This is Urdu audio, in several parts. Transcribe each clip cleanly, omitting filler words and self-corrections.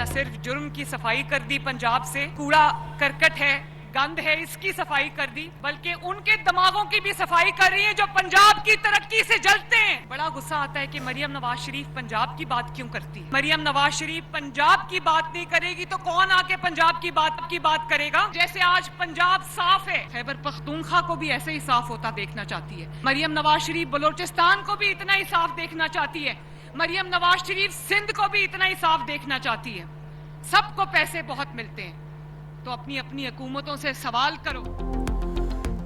نہ صرف جرم کی صفائی کر دی پنجاب سے، کوڑا کرکٹ ہے، گند ہے، اس کی صفائی کر دی، بلکہ ان کے دماغوں کی بھی صفائی کر رہی ہے جو پنجاب کی ترقی سے جلتے ہیں۔ بڑا غصہ آتا ہے کہ مریم نواز شریف پنجاب کی بات کیوں کرتی ہے؟ مریم نواز شریف پنجاب کی بات نہیں کرے گی تو کون آ کے پنجاب کی بات کرے گا؟ جیسے آج پنجاب صاف ہے، خیبر پختونخوا کو بھی ایسے ہی صاف ہوتا دیکھنا چاہتی ہے۔ مریم نواز شریف بلوچستان کو بھی اتنا ہی صاف دیکھنا چاہتی ہے۔ مریم نواز شریف سندھ کو بھی اتنا ہی صاف دیکھنا چاہتی ہے۔ سب کو پیسے بہت ملتے ہیں تو اپنی اپنی حکومتوں سے سوال کرو۔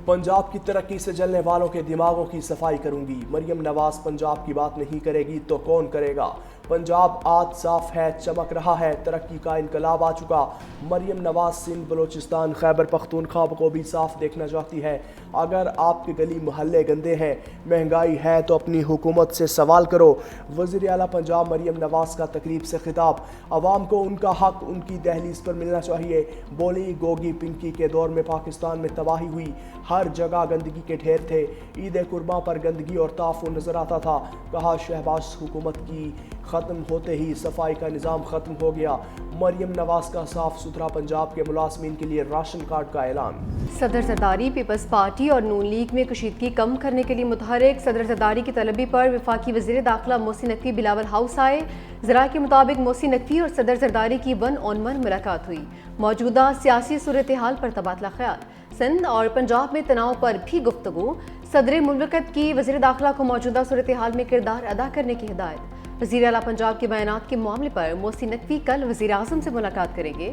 پنجاب کی ترقی سے جلنے والوں کے دماغوں کی صفائی کروں گی۔ مریم نواز پنجاب کی بات نہیں کرے گی تو کون کرے گا؟ پنجاب آج صاف ہے، چمک رہا ہے، ترقی کا انقلاب آ چکا۔ مریم نواز سندھ، بلوچستان، خیبر پختونخوا کو بھی صاف دیکھنا چاہتی ہے۔ اگر آپ کے گلی محلے گندے ہیں، مہنگائی ہے تو اپنی حکومت سے سوال کرو۔ وزیر اعلیٰ پنجاب مریم نواز کا تقریب سے خطاب۔ عوام کو ان کا حق ان کی دہلیز پر ملنا چاہیے۔ بولی گوگی پنکی کے دور میں پاکستان میں تباہی ہوئی، ہر جگہ گندگی کے ڈھیر تھے، عید قرباں پر گندگی اور تعفن نظر آتا تھا۔ کہا شہباز حکومت کی ختم ہوتے ہی صفائی کا نظام ختم ہو گیا۔ مریم نواز کا صاف ستھرا پنجاب کے ملازمین کے لیے راشن کارڈ کا اعلان۔ صدر زرداری پیپلز پارٹی اور نون لیگ میں کشیدگی کم کرنے کے لیے متحرک۔ صدر زرداری کی طلبی پر وفاقی وزیر داخلہ محسن نقوی بلاول ہاؤس آئے۔ ذرائع کے مطابق محسن نقوی اور صدر زرداری کی 1 on 1 ملاقات ہوئی۔ موجودہ سیاسی صورتحال پر تبادلہ خیال، سندھ اور پنجاب میں تناؤ پر بھی گفتگو۔ صدر مملکت کی وزیر داخلہ کو موجودہ صورتحال میں کردار ادا کرنے کی ہدایت۔ وزیر اعلیٰ پنجاب کے بیانات کے معاملے پر محسن نقوی کل وزیر اعظم سے ملاقات کریں گے۔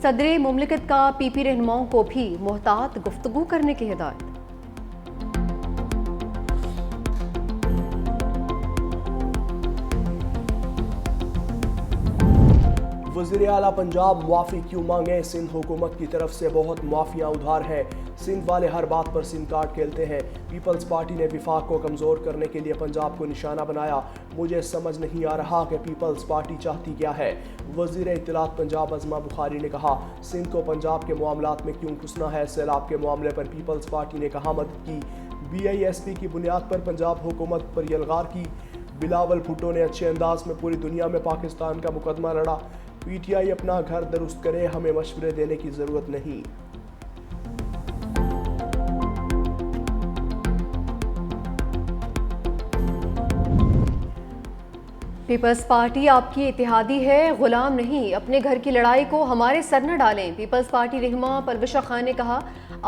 صدر مملکت کا پی پی رہنماؤں کو بھی محتاط گفتگو کرنے کی ہدایت۔ وزیر اعلیٰ پنجاب معافی کیوں مانگے؟ سندھ حکومت کی طرف سے بہت معافیاں ادھار ہیں۔ سندھ والے ہر بات پر سم کارڈ کھیلتے ہیں۔ پیپلز پارٹی نے وفاق کو کمزور کرنے کے لیے پنجاب کو نشانہ بنایا۔ مجھے سمجھ نہیں آ رہا کہ پیپلز پارٹی چاہتی کیا ہے۔ وزیر اطلاعات پنجاب عظمہ بخاری نے کہا سندھ کو پنجاب کے معاملات میں کیوں گھسنا ہے؟ سیلاب کے معاملے پر پیپلز پارٹی نے کہاں مدد کی؟ بی آئی ایس پی کی بنیاد پر پنجاب حکومت پر یلغار کی۔ بلاول بھٹو نے اچھے انداز میں پوری دنیا میں پاکستان کا مقدمہ لڑا۔ پی ٹی آئی اپنا گھر درست کرے، ہمیں مشورے دینے کی ضرورت نہیں۔ پیپلز پارٹی آپ کی اتحادی ہے، غلام نہیں۔ اپنے گھر کی لڑائی کو ہمارے سر نہ ڈالیں۔ پیپلز پارٹی رہنما پرویشہ خان نے کہا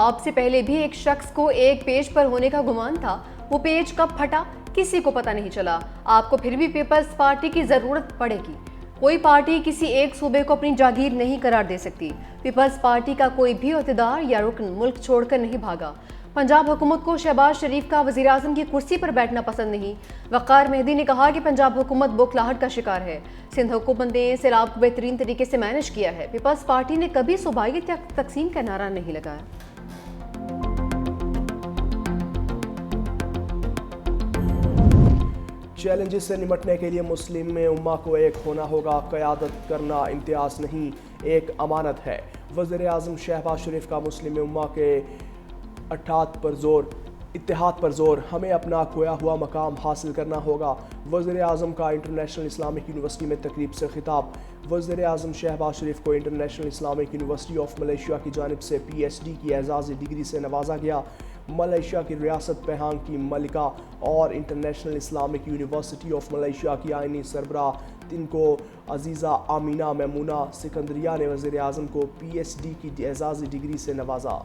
آپ سے پہلے بھی ایک شخص کو ایک پیج پر ہونے کا گمان تھا، وہ پیج کب پھٹا کسی کو پتہ نہیں چلا۔ آپ کو پھر بھی پیپلز پارٹی کی ضرورت پڑے گی۔ کوئی پارٹی کسی ایک صوبے کو اپنی جاگیر نہیں قرار دے سکتی۔ پیپلز پارٹی کا کوئی بھی عہدیدار یا رکن ملک چھوڑ کر نہیں بھاگا۔ پنجاب حکومت کو شہباز شریف کا وزیر اعظم کی کرسی پر بیٹھنا پسند نہیں۔ وقار مہدی نے کہا کہ پنجاب حکومت بوکھلاہٹ کا شکار ہے۔ سندھ حکومت نے سیلاب کو بہترین طریقے سے مینج کیا ہے۔ پیپلز پارٹی نے کبھی صوبائی تقسیم کا نعرہ نہیں لگایا۔ چیلنجز سے نمٹنے کے لیے مسلم امہ کو ایک ہونا ہوگا۔ قیادت کرنا امتیاز نہیں، ایک امانت ہے۔ وزیر اعظم شہباز شریف کا مسلم امہ کے اتحاد پر زور، ہمیں اپنا کھویا ہوا مقام حاصل کرنا ہوگا۔ وزیر اعظم کا انٹرنیشنل اسلامک یونیورسٹی میں تقریب سے خطاب۔ وزیر اعظم شہباز شریف کو international Islamic university of Malaysia کی جانب سے پی ایچ ڈی کی اعزازی ڈگری سے نوازا گیا۔ ملیشیا کی ریاست پہانگ کی ملکہ اور international Islamic university of Malaysia کی آئینی سربراہ تنکو عزیزہ آمینہ میمونہ سکندریہ نے وزیر اعظم کو پی ایچ ڈی کی اعزازی ڈگری سے نوازا۔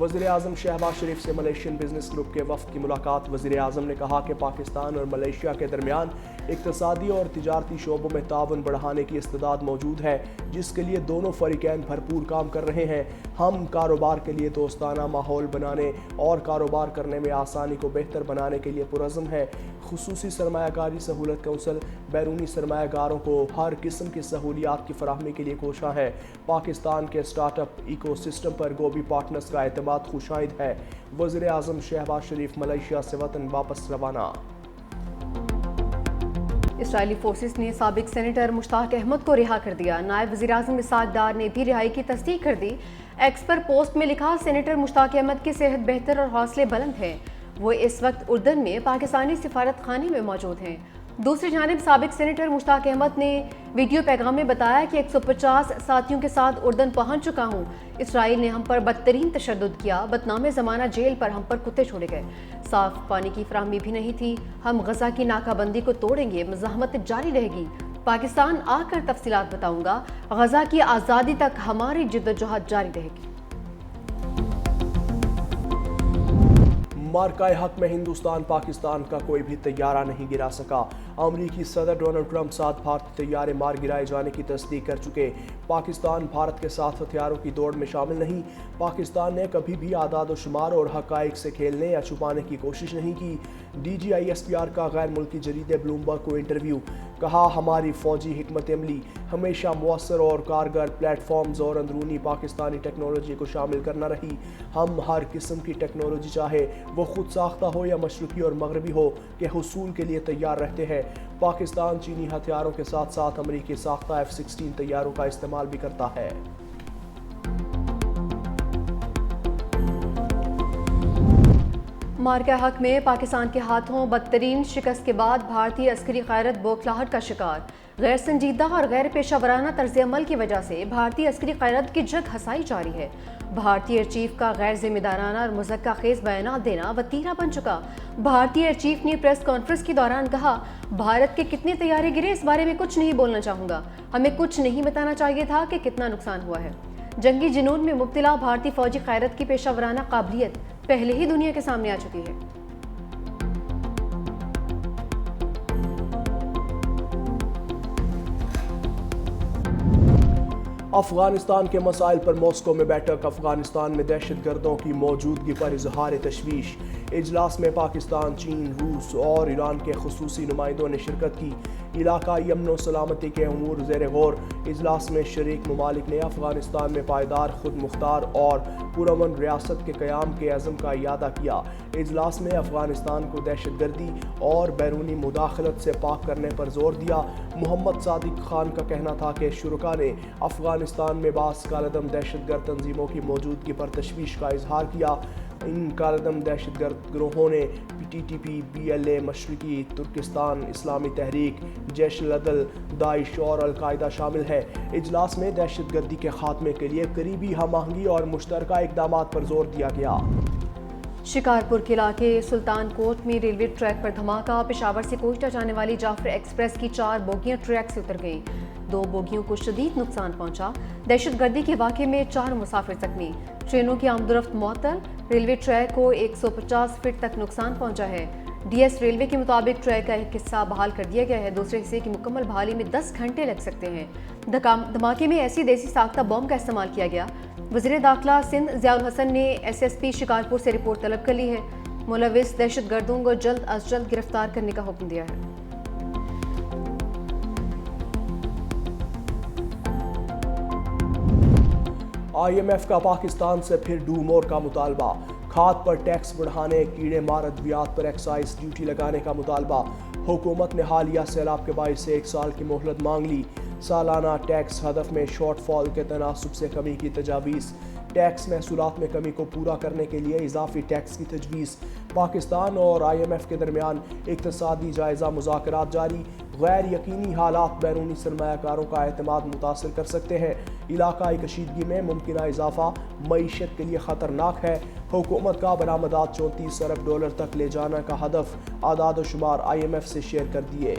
وزیر اعظم شہباز شریف سے ملیشین بزنس گروپ کے وفد کی ملاقات۔ وزیر اعظم نے کہا کہ پاکستان اور ملیشیا کے درمیان اقتصادی اور تجارتی شعبوں میں تعاون بڑھانے کی استعداد موجود ہے، جس کے لیے دونوں فریقین بھرپور کام کر رہے ہیں۔ ہم کاروبار کے لیے دوستانہ ماحول بنانے اور کاروبار کرنے میں آسانی کو بہتر بنانے کے لیے پرعزم ہے۔ خصوصی سرمایہ کاری سہولت کونسل بیرونی سرمایہ کاروں کو ہر قسم کی سہولیات کی فراہمی کے لیے کوشاں ہے۔ پاکستان کے اسٹارٹ اپ ایکو سسٹم پر گوبی پارٹنرز کا اعتماد خوشائند ہے۔ وزیر اعظم شہباز شریف ملیشیا سے وطن واپس روانہ۔ اسرائیلی فورسز نے سابق سینیٹر مشتاق احمد کو رہا کر دیا۔ نائب وزیر اعظم اسحاق ڈار نے بھی رہائی کی تصدیق کر دی۔ ایکس پر پوسٹ میں لکھا سینیٹر مشتاق احمد کی صحت بہتر اور حوصلے بلند ہیں۔ وہ اس وقت اردن میں پاکستانی سفارت خانے میں موجود ہیں۔ دوسری جانب سابق سینیٹر مشتاق احمد نے ویڈیو پیغام میں بتایا کہ 150 ساتھیوں کے ساتھ اردن پہنچ چکا ہوں. اسرائیل نے ہم پر بدترین تشدد کیا. بدنام زمانہ جیل پر ہم پر کتے چھوڑے گئے. صاف پانی کی فراہمی بھی نہیں تھی. ہم غزہ کی ناکہ بندی کو توڑیں گے. مزاحمت جاری رہے گی. پاکستان آ کر تفصیلات بتاؤں گا. غزہ کی آزادی تک ہماری جدوجہد جاری رہے گی. مارکہ حق میں ہندوستان پاکستان کا کوئی بھی طیارہ نہیں گرا سکا. امریکی صدر ڈونلڈ ٹرمپ 7 بھارتی طیارے مار گرائے جانے کی تصدیق کر چکے. پاکستان بھارت کے ساتھ ہتھیاروں کی دوڑ میں شامل نہیں. پاکستان نے کبھی بھی اعداد و شمار اور حقائق سے کھیلنے یا چھپانے کی کوشش نہیں کی. DGISPR کا غیر ملکی جریدے بلومبرگ کو انٹرویو. کہا ہماری فوجی حکمت عملی ہمیشہ مؤثر اور کارگر پلیٹ فارمز اور اندرونی پاکستانی ٹیکنالوجی کو شامل کرنا رہی. ہم ہر قسم کی ٹیکنالوجی چاہے وہ خود ساختہ ہو یا مشرقی اور مغربی ہو کے حصول کے لیے تیار رہتے ہیں. پاکستان چینی ہتھیاروں کے ساتھ ساتھ امریکی ساختہ F-16 طیاروں کا استعمال بھی کرتا ہے. مارکہ حق میں پاکستان کے ہاتھوں بدترین شکست کے بعد بھارتی عسکری قیادت بوکھلاہٹ کا شکار. غیر سنجیدہ اور غیر پیشہ ورانہ طرز عمل کی وجہ سے بھارتی عسکری قیادت کی جگ ہسائی جاری ہے. بھارتی ایئر چیف کا غیر ذمہ دارانہ اور مضحکہ خیز بیانات دینا وتیرہ بن چکا. بھارتی ایئر چیف نے پریس کانفرنس کے دوران کہا بھارت کے کتنے طیارے گرے اس بارے میں کچھ نہیں بولنا چاہوں گا. ہمیں کچھ نہیں بتانا چاہیے تھا کہ کتنا نقصان ہوا ہے. جنگی جنون میں مبتلا بھارتی فوجی قیادت کی پیشہ ورانہ قابلیت پہلے ہی دنیا کے سامنے آ چکی ہے. افغانستان کے مسائل پر ماسکو میں بیٹھک. افغانستان میں دہشت گردوں کی موجودگی پر اظہار تشویش. اجلاس میں پاکستان، چین، روس اور ایران کے خصوصی نمائندوں نے شرکت کی. علاقائی امن و سلامتی کے امور زیر غور. اجلاس میں شریک ممالک نے افغانستان میں پائیدار، خود مختار اور پرامن ریاست کے قیام کے عزم کا اعادہ کیا. اجلاس میں افغانستان کو دہشت گردی اور بیرونی مداخلت سے پاک کرنے پر زور دیا. محمد صادق خان کا کہنا تھا کہ شرکاء نے افغانستان میں بعض کالعدم دہشت گرد تنظیموں کی موجودگی پر تشویش کا اظہار کیا. ان کالعدم دہشت گرد گروہوں نے TTP، BLA، مشرقی ترکستان اسلامی تحریک، جیش العدل، داعش اور القاعدہ شامل ہے. اجلاس میں دہشت گردی کے خاتمے کے لیے قریبی ہم آہنگی اور مشترکہ اقدامات پر زور دیا گیا. شکارپور کے علاقے سلطان کوٹ میں ریلوے ٹریک پر دھماکہ. پشاور سے کوئٹہ جانے والی جعفر ایکسپریس کی 4 بوگیاں ٹریک سے اتر گئیں. 2 بوگیوں کو شدید نقصان پہنچا. دہشت گردی کے واقعے میں 4 مسافر زخمی. ٹرینوں کی آمد و رفت معطل. ریلوے ٹریک کو 150 فٹ تک نقصان پہنچا ہے. DS ریلوے کے مطابق ٹریک کا ایک حصہ بحال کر دیا گیا ہے. دوسرے حصے کی مکمل بحالی میں 10 گھنٹے لگ سکتے ہیں. دھماکے میں ایسی دیسی ساختہ بم کا استعمال کیا گیا. وزیر داخلہ سندھ ضیاء الحسن نے SSP شکارپور سے رپورٹ طلب کر لی ہے. ملوث دہشت گردوں کو جلد از جلد گرفتار کرنے کا حکم دیا ہے. IMF کا پاکستان سے پھر ڈو مور کا مطالبہ. کھاد پر ٹیکس بڑھانے، کیڑے مار ادویات پر ایکسائز ڈیوٹی لگانے کا مطالبہ. حکومت نے حالیہ سیلاب کے باعث سے 1 سال کی مہلت مانگ لی. سالانہ ٹیکس ہدف میں شارٹ فال کے تناسب سے کمی کی تجاویز. ٹیکس محصولات میں کمی کو پورا کرنے کے لیے اضافی ٹیکس کی تجویز. پاکستان اور IMF کے درمیان اقتصادی جائزہ مذاکرات جاری. غیر یقینی حالات بیرونی سرمایہ کاروں کا اعتماد متاثر کر سکتے ہیں. علاقائی کشیدگی میں ممکنہ اضافہ معیشت کے لیے خطرناک ہے. حکومت کا برآمدات $34 ارب تک لے جانا کا ہدف. اعداد و شمار IMF سے شیئر کر دیے.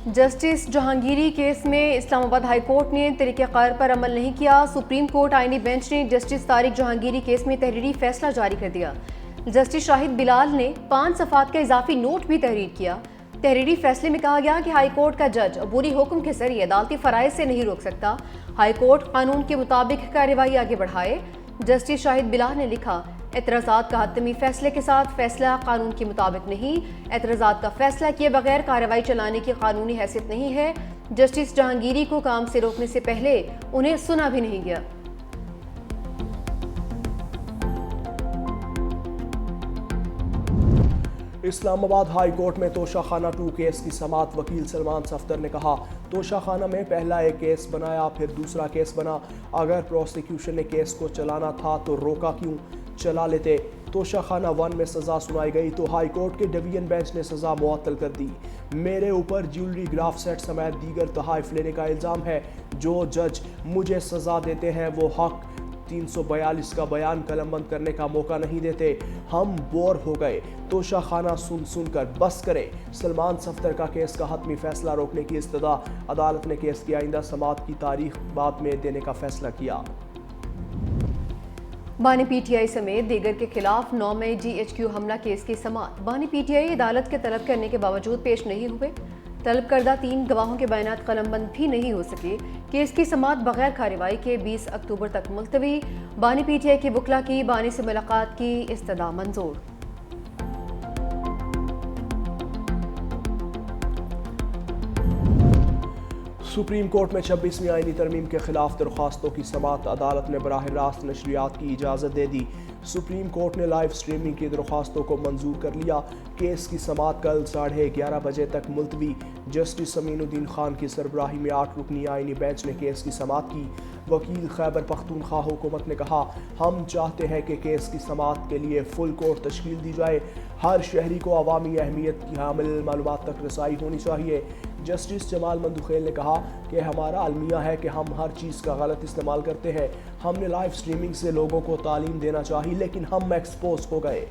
جسٹس جہانگیری کیس میں اسلام آباد ہائی کورٹ نے طریقہ کار پر عمل نہیں کیا. سپریم کورٹ آئینی بینچ نے جسٹس طارق جہانگیری کیس میں تحریری فیصلہ جاری کر دیا. جسٹس شاہد بلال نے 5 صفحات کا اضافی نوٹ بھی تحریر کیا. تحریری فیصلے میں کہا گیا کہ ہائی کورٹ کا جج عبوری حکم کے ذریعے عدالتی فرائض سے نہیں روک سکتا. ہائی کورٹ قانون کے مطابق کارروائی آگے بڑھائے. جسٹس شاہد بلال نے لکھا اعتراضات کا حتمی فیصلے کے ساتھ فیصلہ قانون کے مطابق نہیں. اعتراضات کا فیصلہ کیے بغیر کارروائی چلانے کی قانونی حیثیت نہیں ہے. جسٹس جہانگیری کو کام سے روکنے سے پہلے انہیں سنا بھی نہیں گیا. اسلام آباد ہائی کورٹ میں توشہ خانہ 2 کیس کی سماعت. وکیل سلمان صفدر نے کہا توشہ خانہ میں پہلا ایک کیس بنایا پھر دوسرا کیس بنا. اگر پروسیکیوشن نے کیس کو چلانا تھا تو روکا کیوں؟ چلا لیتے. توشہ خانہ 1 میں سزا سنائی گئی تو ہائی کورٹ کے ڈویژن بینچ نے سزا معطل کر دی۔ میرے اوپر جیولری گراف سیٹ سمیت دیگر تحائف لینے کا الزام ہے۔ جو جج مجھے سزا دیتے ہیں وہ حق 342 کا بیان قلم بند کرنے کا موقع نہیں دیتے۔ ہم بور ہو گئے، توشہ خانہ سن کر بس کریں۔ سلمان صفدر کا کیس کا حتمی فیصلہ روکنے کی استدعا، عدالت نے کیس کی آئندہ سماعت کی تاریخ بعد میں دینے کا فیصلہ کیا۔ بانی پی ٹی آئی سمیت دیگر کے خلاف 9 مئی جی ایچ کیو حملہ کیس کی سماعت۔ بانی پی ٹی آئی عدالت کے طلب کرنے کے باوجود پیش نہیں ہوئے۔ طلب کردہ 3 گواہوں کے بیانات قلم بند بھی نہیں ہو سکے۔ کیس کی سماعت بغیر کارروائی کے 20 اکتوبر تک ملتوی۔ بانی پی ٹی آئی کے وکلاء کی بانی سے ملاقات کی استدعا منظور۔ سپریم کورٹ میں 26ویں آئینی ترمیم کے خلاف درخواستوں کی سماعت، عدالت نے براہ راست نشریات کی اجازت دے دی۔ سپریم کورٹ نے لائیو سٹریمنگ کی درخواستوں کو منظور کر لیا۔ کیس کی سماعت کل 11:30 بجے تک ملتوی۔ جسٹس امین الدین خان کی سربراہی میں 8 رکنی آئینی بینچ نے کیس کی سماعت کی۔ وکیل خیبر پختونخوا حکومت نے کہا، ہم چاہتے ہیں کہ کیس کی سماعت کے لیے فل کورٹ تشکیل دی جائے۔ ہر شہری کو عوامی اہمیت کی حامل معلومات تک رسائی ہونی چاہیے۔ جسٹس جمال مندوخیل نے کہا کہ ہمارا المیہ ہے کہ ہم ہر چیز کا غلط استعمال کرتے ہیں۔ ہم نے لائیو سٹریمنگ سے لوگوں کو تعلیم دینا چاہی لیکن ہم ایکسپوز ہو گئے۔